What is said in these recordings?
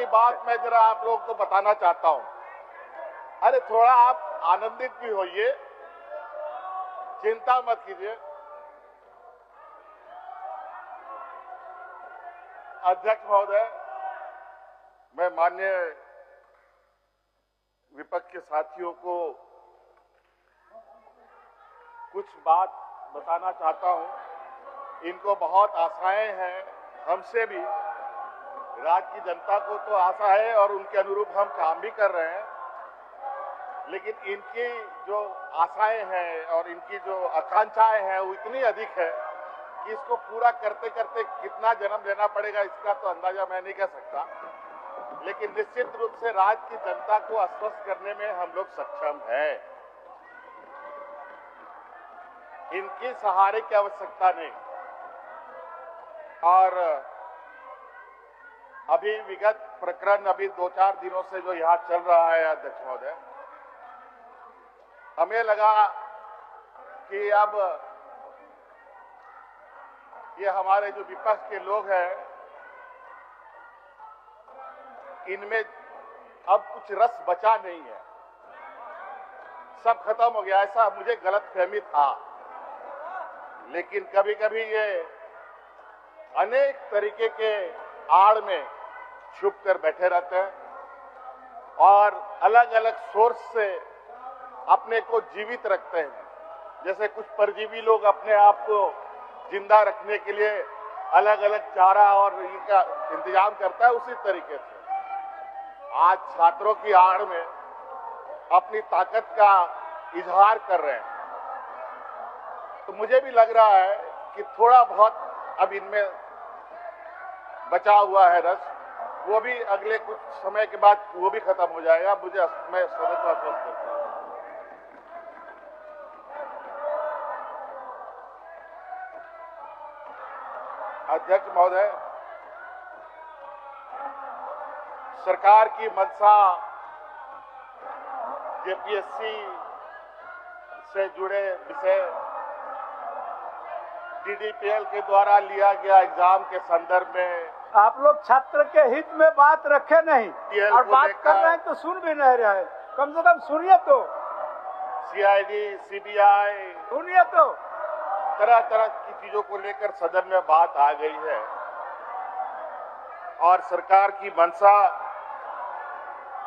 अपनी बात मैं जरा आप लोगों को बताना चाहता हूं। अरे थोड़ा आप आनंदित भी होइए, चिंता मत कीजिए। अध्यक्ष महोदय, मैं माननीय विपक्ष के साथियों को कुछ बात बताना चाहता हूं। इनको बहुत आशाएं हैं, हमसे भी। राज्य की जनता को तो आशा है और उनके अनुरूप हम काम भी कर रहे हैं, लेकिन इनकी जो आशाएं हैं और इनकी जो आकांक्षाएं हैं वो इतनी अधिक है कि इसको पूरा करते करते कितना जन्म लेना पड़ेगा इसका तो अंदाजा मैं नहीं कर सकता। लेकिन निश्चित रूप से राज्य की जनता को आश्वस्त करने में हम लोग सक्षम हैं। इनकी सहारे की आवश्यकता नहीं। और अभी विगत प्रकरण अभी 2-4 दिनों से जो यहाँ चल रहा है अध्यक्ष महोदय, हमें लगा कि अब ये हमारे जो विपक्ष के लोग हैं इनमें अब कुछ रस बचा नहीं है, सब खत्म हो गया, ऐसा मुझे गलतफहमी था। लेकिन कभी कभी ये अनेक तरीके के आड़ में छुप कर बैठे रहते हैं और अलग अलग सोर्स से अपने को जीवित रखते हैं। जैसे कुछ परजीवी लोग अपने आप को जिंदा रखने के लिए अलग अलग चारा और इनका इंतजाम करता है, उसी तरीके से आज छात्रों की आड़ में अपनी ताकत का इजहार कर रहे हैं। तो मुझे भी लग रहा है कि थोड़ा बहुत अब इनमें बचा हुआ है रस, वो भी अगले कुछ समय के बाद वो भी खत्म हो जाएगा। मैं सदैव आश्वस्त करता हूं। अध्यक्ष महोदय, सरकार की मंशा जेपीएससी से जुड़े विषय डीडीपीएल के द्वारा लिया गया एग्जाम के संदर्भ में आप लोग छात्र के हित में बात रखे नहीं और बात कर रहे हैं तो सुन भी नहीं रहे। कम से कम सुनिए तो। सीआईडी, सीबीआई, सुनिए तो। तरह तरह की चीजों को लेकर सदन में बात आ गई है और सरकार की मंशा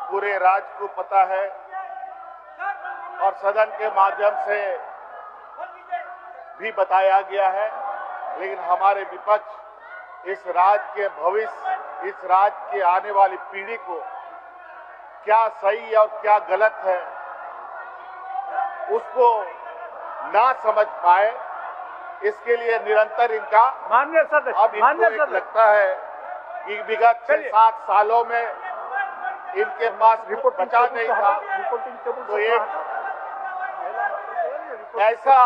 पूरे राज्य को पता है और सदन के माध्यम से भी बताया गया है। लेकिन हमारे विपक्ष इस राज्य के भविष्य, इस राज्य के आने वाली पीढ़ी को क्या सही है और क्या गलत है उसको ना समझ पाए, इसके लिए निरंतर इनका माननीय सदस्य अब इनको लगता है कि विगत 6-7 सालों में इनके पास रिपोर्ट बचा नहीं था, तो एक ऐसा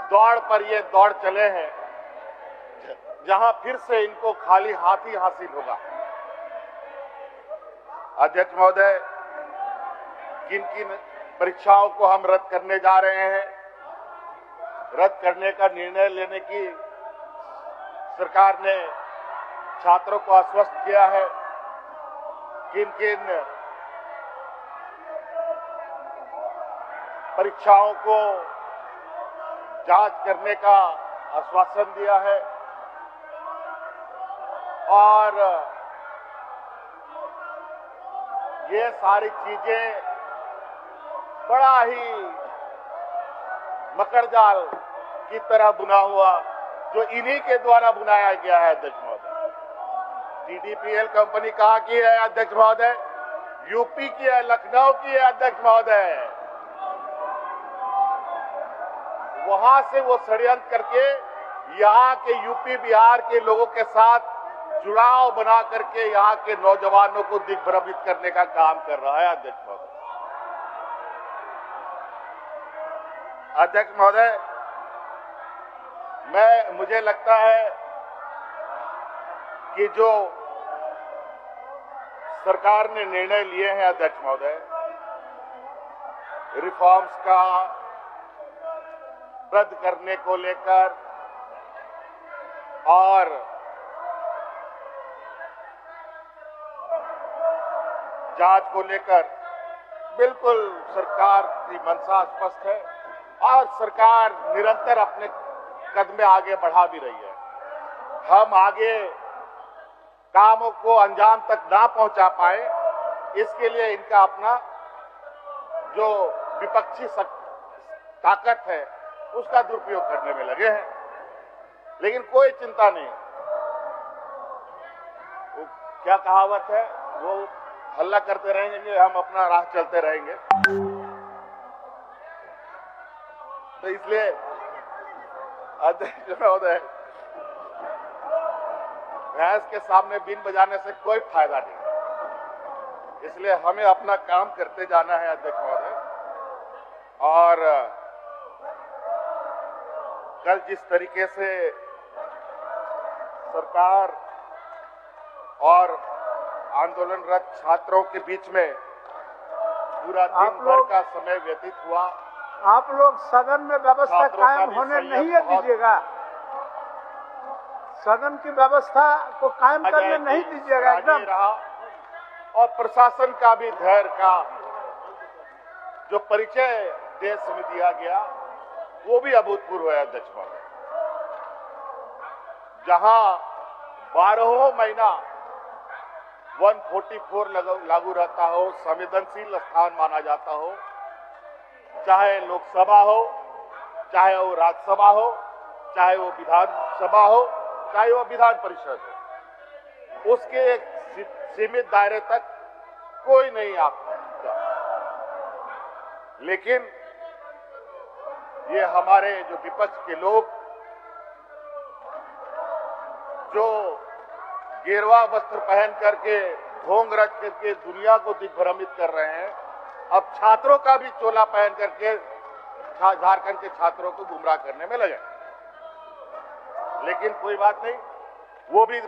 दौड़ पर ये दौड़ चले हैं जहां फिर से इनको खाली हाथ ही हासिल होगा। अध्यक्ष महोदय, किन किन परीक्षाओं को हम रद्द करने जा रहे हैं, रद्द करने का निर्णय लेने की सरकार ने छात्रों को आश्वस्त किया है। किन किन परीक्षाओं को जांच करने का आश्वासन दिया है और ये सारी चीजें बड़ा ही मकड़जाल की तरह बुना हुआ जो इन्हीं के द्वारा बुनाया गया है अध्यक्ष महोदय। डीडीपीएल कंपनी कहाँ की है अध्यक्ष महोदय? यूपी की है, लखनऊ की है अध्यक्ष महोदय। वहां से वो षड्यंत्र करके यहाँ के यूपी बिहार के लोगों के साथ जुड़ाव बना करके यहाँ के नौजवानों को दिग्भ्रमित करने का काम कर रहा है अध्यक्ष महोदय। अध्यक्ष महोदय, मुझे लगता है कि जो सरकार ने निर्णय लिए हैं अध्यक्ष महोदय, रिफॉर्म्स का रद्द करने को लेकर और जांच को लेकर बिल्कुल सरकार की मंशा स्पष्ट है और सरकार निरंतर अपने कदम आगे बढ़ा भी रही है। हम आगे कामों को अंजाम तक ना पहुंचा पाए, इसके लिए इनका अपना जो विपक्षी ताकत है उसका दुरुपयोग करने में लगे हैं। लेकिन कोई चिंता नहीं, वो क्या कहावत है, वो हल्ला करते रहेंगे, हम अपना राह चलते रहेंगे। तो इसलिए अध्यक्ष महोदय, भैंस के सामने बीन बजाने से कोई फायदा नहीं, इसलिए हमें अपना काम करते जाना है अध्यक्ष महोदय। और कल जिस तरीके से सरकार और आंदोलनरत छात्रों के बीच में पूरा दिन भर का समय व्यतीत हुआ, आप लोग सदन में व्यवस्था कायम होने नहीं दीजिएगा, सदन की व्यवस्था को कायम करने नहीं दीजिएगा एकदम रहा। और प्रशासन का भी धैर्य का जो परिचय देश में दिया गया वो भी अभूतपूर्व है अध्यक्ष महोदय। जहां 12 महीना 144 लागू रहता हो, संवेदनशील स्थान माना जाता हो, चाहे लोकसभा हो, चाहे वो राज्यसभा हो, चाहे वो विधानसभा हो, चाहे वो विधान परिषद हो, उसके एक सीमित दायरे तक कोई नहीं आ सकता। लेकिन ये हमारे जो विपक्ष के लोग जो गेरुआ वस्त्र पहन करके ढोंग रच करके दुनिया को दिग्भ्रमित कर रहे हैं, अब छात्रों का भी चोला पहन करके झारखंड के छात्रों को गुमराह करने में लगे। लेकिन कोई बात नहीं, वो भी